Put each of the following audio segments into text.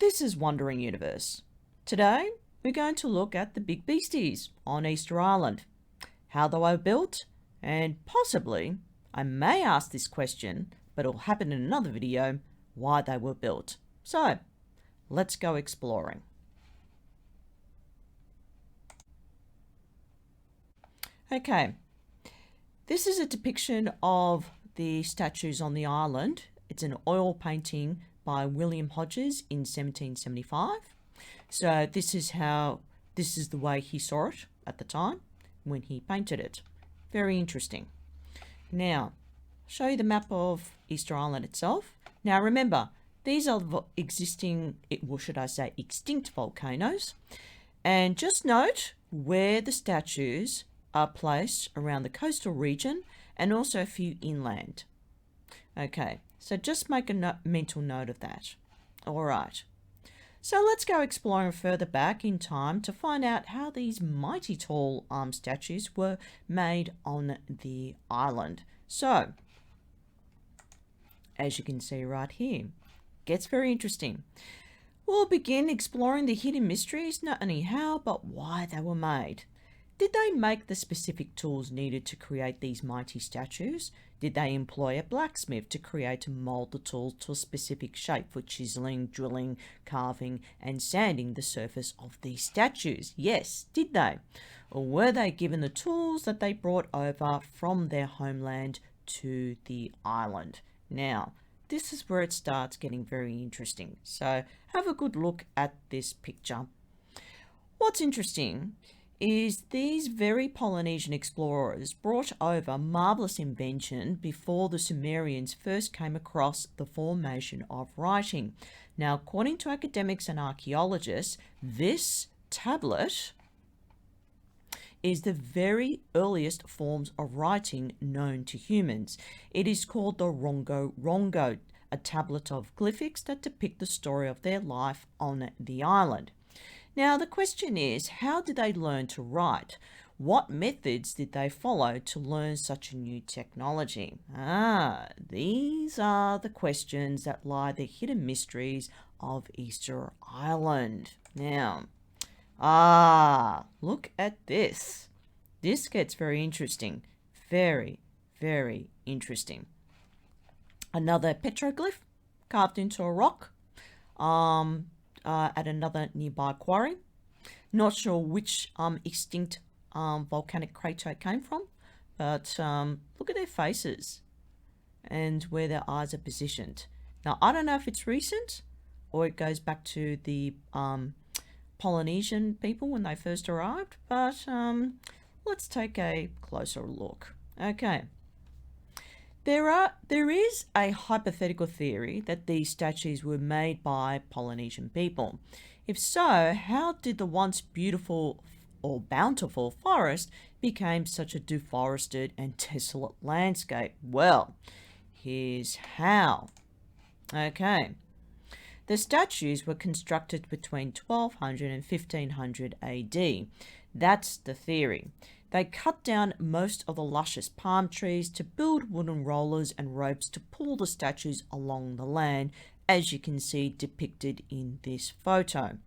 This is Wandering Universe. Today, we're going to look at the big beasties on Easter Island, how they were built, and possibly, I may ask this question, but it'll happen in another video, why they were built. So, let's go exploring. Okay, this is a depiction of the statues on the island. It's an oil painting by William Hodges in 1775. So this is the way he saw it at the time when he painted it. Very interesting. Now, I'll show you the map of Easter Island itself. Now remember, these are extinct volcanoes. And just note where the statues are placed around the coastal region and also a few inland. Okay, so just make a mental note of that. All right. So let's go exploring further back in time to find out how these mighty tall statues were made on the island. So, as you can see right here, gets very interesting. We'll begin exploring the hidden mysteries, not only how, but why they were made. Did they make the specific tools needed to create these mighty statues? Did they employ a blacksmith to create and mold the tools to a specific shape for chiseling, drilling, carving, and sanding the surface of these statues? Yes, did they? Or were they given the tools that they brought over from their homeland to the island? Now, this is where it starts getting very interesting. So have a good look at this picture. What's interesting is these very Polynesian explorers brought over marvellous invention before the Sumerians first came across the formation of writing. Now, according to academics and archaeologists, this tablet is the very earliest forms of writing known to humans. It is called the Rongo Rongo, a tablet of glyphics that depict the story of their life on the island. Now, the question is, how did they learn to write? What methods did they follow to learn such a new technology? These are the questions that lie the hidden mysteries of Easter Island. Now, look at this. This gets very interesting. Very, very interesting. Another petroglyph carved into a rock. At another nearby quarry. Not sure which extinct volcanic crater it came from, but look at their faces and where their eyes are positioned. Now, I don't know if it's recent or it goes back to the Polynesian people when they first arrived, but let's take a closer look. Okay. There is a hypothetical theory that these statues were made by Polynesian people. If so, how did the once beautiful or bountiful forest become such a deforested and desolate landscape? Well, here's how. Okay. The statues were constructed between 1200 and 1500 AD. That's the theory. They cut down most of the luscious palm trees to build wooden rollers and ropes to pull the statues along the land, as you can see depicted in this photo.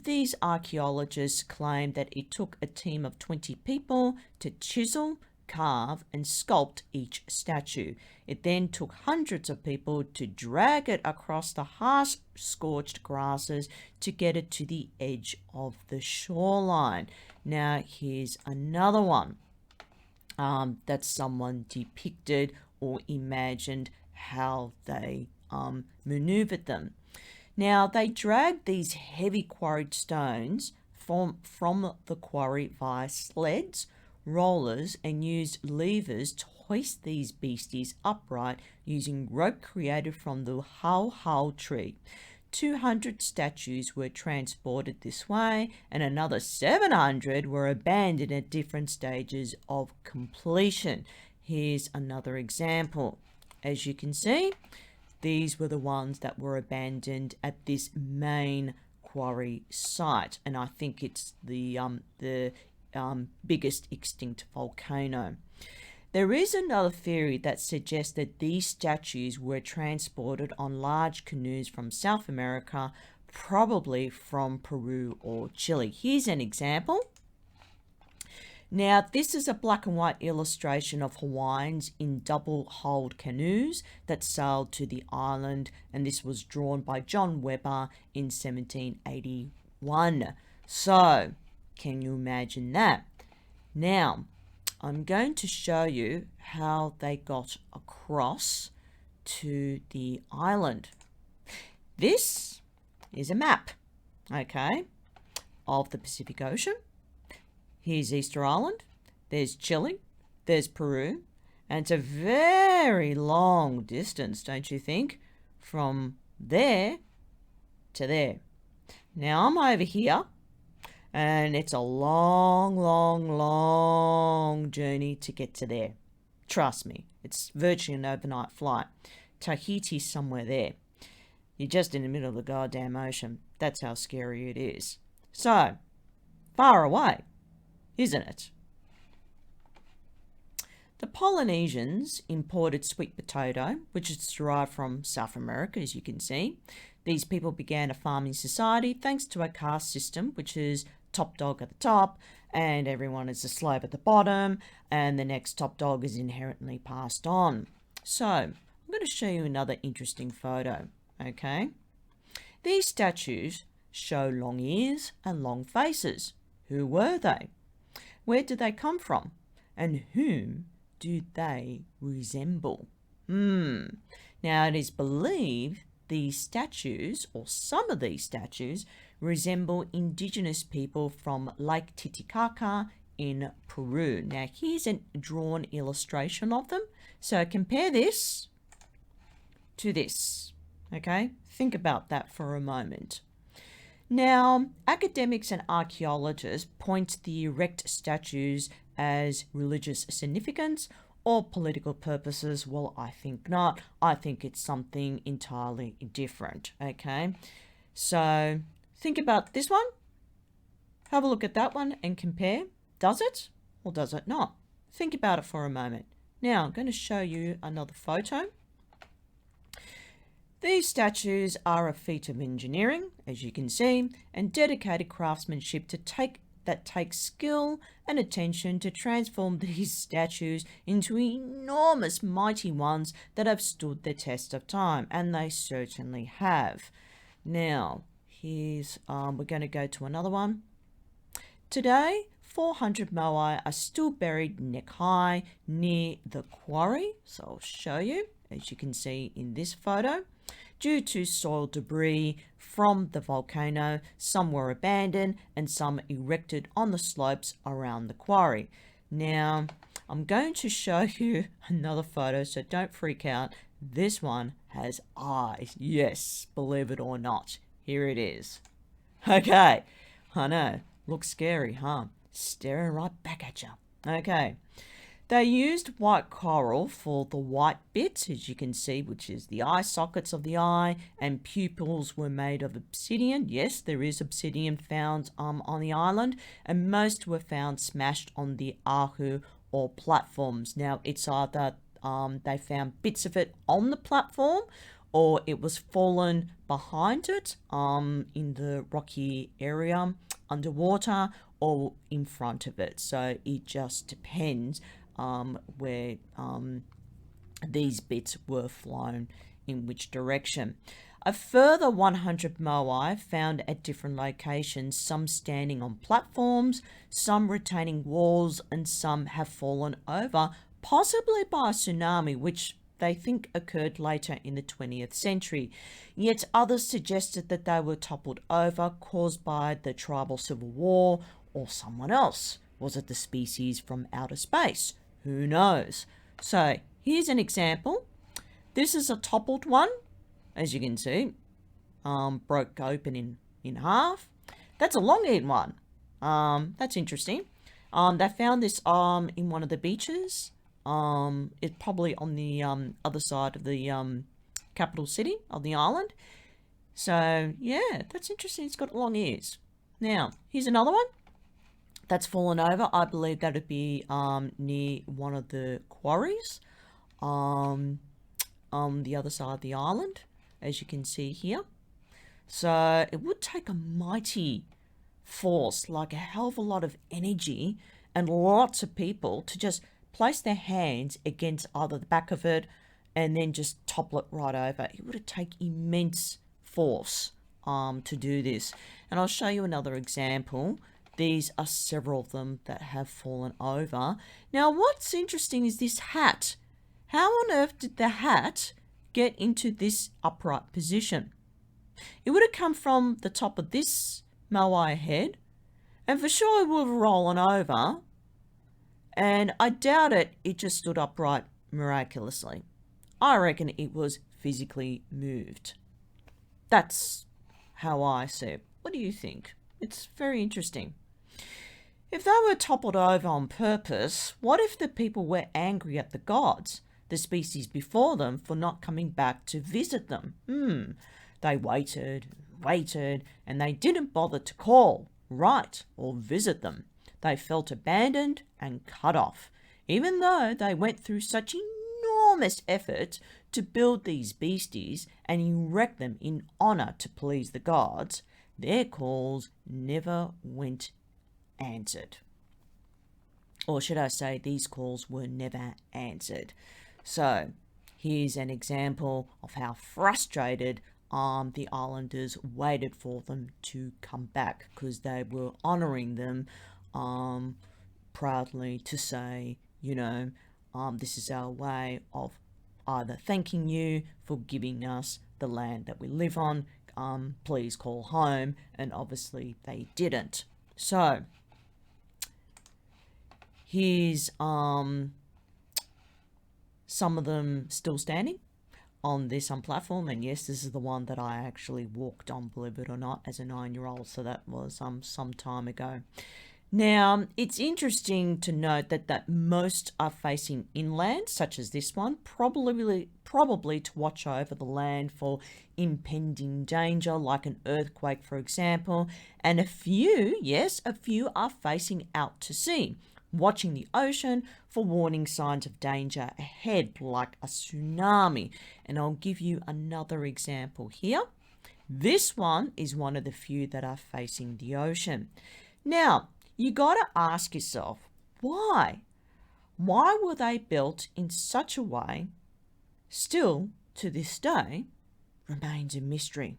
These archaeologists claim that it took a team of 20 people to chisel, carve and sculpt each statue. It then took hundreds of people to drag it across the harsh scorched grasses to get it to the edge of the shoreline. Now here's another one that someone depicted or imagined how they maneuvered them. Now they dragged these heavy quarried stones from the quarry via sleds, rollers and used levers to hoist these beasties upright using rope created from the hau tree. 200 statues were transported this way and another 700 were abandoned at different stages of completion. Here's another example. As you can see, these were the ones that were abandoned at this main quarry site, and I think it's the biggest extinct volcano. There is another theory that suggests that these statues were transported on large canoes from South America, probably from Peru or Chile. Here's an example. Now, this is a black and white illustration of Hawaiians in double-hulled canoes that sailed to the island, and this was drawn by John Webber in 1781. So, can you imagine that? Now, I'm going to show you how they got across to the island. This is a map, okay, of the Pacific Ocean. Here's Easter Island, there's Chile, there's Peru, and it's a very long distance, don't you think, from there to there. Now I'm over here, and it's a long, long, long journey to get to there. Trust me, it's virtually an overnight flight. Tahiti's somewhere there. You're just in the middle of the goddamn ocean. That's how scary it is. So, far away, isn't it? The Polynesians imported sweet potato, which is derived from South America, as you can see. These people began a farming society thanks to a caste system, which is top dog at the top, and everyone is a slave at the bottom, and the next top dog is inherently passed on. So, I'm going to show you another interesting photo, okay? These statues show long ears and long faces. Who were they? Where did they come from? And whom do they resemble? Now, it is believed these statues, or some of these statues, resemble indigenous people from Lake Titicaca in Peru. Now, here's a drawn illustration of them. So compare this to this, okay? Think about that for a moment. Now, academics and archaeologists point to the erect statues as religious significance or political purposes. Well, I think not. I think it's something entirely different, okay? So, think about this one. Have a look at that one and compare. Does it or does it not? Think about it for a moment. Now, I'm going to show you another photo. These statues are a feat of engineering, as you can see, and dedicated craftsmanship that takes skill and attention to transform these statues into enormous, mighty ones that have stood the test of time, and they certainly have. Now, here's we're going to go to another one. Today, 400 Moai are still buried neck high near the quarry, so I'll show you, as you can see in this photo. Due to soil debris from the volcano, some were abandoned and some erected on the slopes around the quarry. Now, I'm going to show you another photo, so don't freak out. This one has eyes. Yes, believe it or not. Here it is. Okay, I know, looks scary, huh? Staring right back at you. Okay. They used white coral for the white bits, as you can see, which is the eye sockets of the eye, and pupils were made of obsidian. Yes, there is obsidian found on the island, and most were found smashed on the ahu or platforms. Now, it's either they found bits of it on the platform, or it was fallen behind it in the rocky area underwater, or in front of it. So it just depends where these bits were flown, in which direction. A further 100 moai found at different locations, some standing on platforms, some retaining walls, and some have fallen over, possibly by a tsunami, which they think occurred later in the 20th century. Yet others suggested that they were toppled over, caused by the tribal civil war, or someone else. Was it the species from outer space? Who knows? So here's an example. This is a toppled one, as you can see, broke open in half. That's a long-eared one. That's interesting. They found this in one of the beaches. It's probably on the other side of the capital city of the island. So yeah, that's interesting. It's got long ears. Now here's another one. that's fallen over. I believe that would be near one of the quarries on the other side of the island, as you can see here. So it would take a mighty force, like a hell of a lot of energy and lots of people to just place their hands against either the back of it and then just topple it right over. It would take immense force to do this. And I'll show you another example. These are several of them that have fallen over. Now, what's interesting is this hat. How on earth did the hat get into this upright position? It would have come from the top of this Moai head, and for sure it would have rollen over, and I doubt it just stood upright miraculously. I reckon it was physically moved. That's how I see it. What do you think? It's very interesting. If they were toppled over on purpose, what if the people were angry at the gods, the species before them, for not coming back to visit them? They waited, and they didn't bother to call, write, or visit them. They felt abandoned and cut off. Even though they went through such enormous effort to build these beasties and erect them in honour to please the gods, their calls never went answered. Or should I say, these calls were never answered. So here's an example of how frustrated the islanders waited for them to come back, because they were honouring them proudly to say, this is our way of either thanking you for giving us the land that we live on, please call home, and obviously they didn't. So here's some of them still standing on this platform, and yes, this is the one that I actually walked on, believe it or not, as a 9-year-old, so that was some time ago. Now, it's interesting to note that most are facing inland, such as this one, probably to watch over the land for impending danger, like an earthquake, for example, and a few are facing out to sea, watching the ocean for warning signs of danger ahead, like a tsunami. And I'll give you another example here. This one is one of the few that are facing the ocean. Now, you got to ask yourself, why? Why were they built in such a way? Still, to this day, remains a mystery.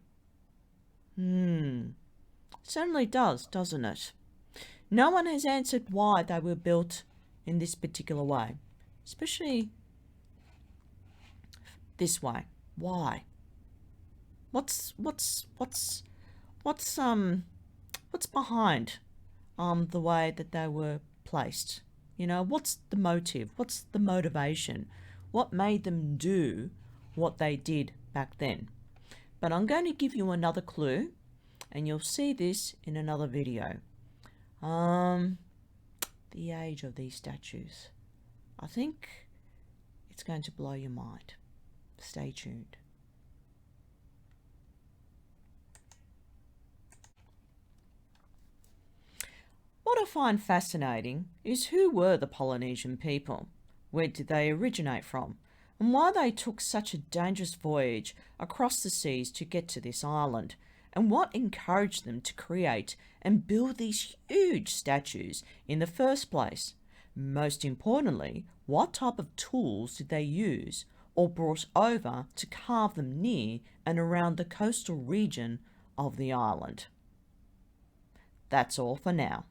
Certainly does, doesn't it? No one has answered why they were built in this particular way, especially this way. Why? What's behind the way that they were placed? What's the motive? What's the motivation? What made them do what they did back then? But I'm going to give you another clue, and you'll see this in another video. The age of these statues. I think it's going to blow your mind. Stay tuned. What I find fascinating is who were the Polynesian people? Where did they originate from? And why they took such a dangerous voyage across the seas to get to this island? And what encouraged them to create and build these huge statues in the first place? Most importantly, what type of tools did they use or brought over to carve them near and around the coastal region of the island? That's all for now.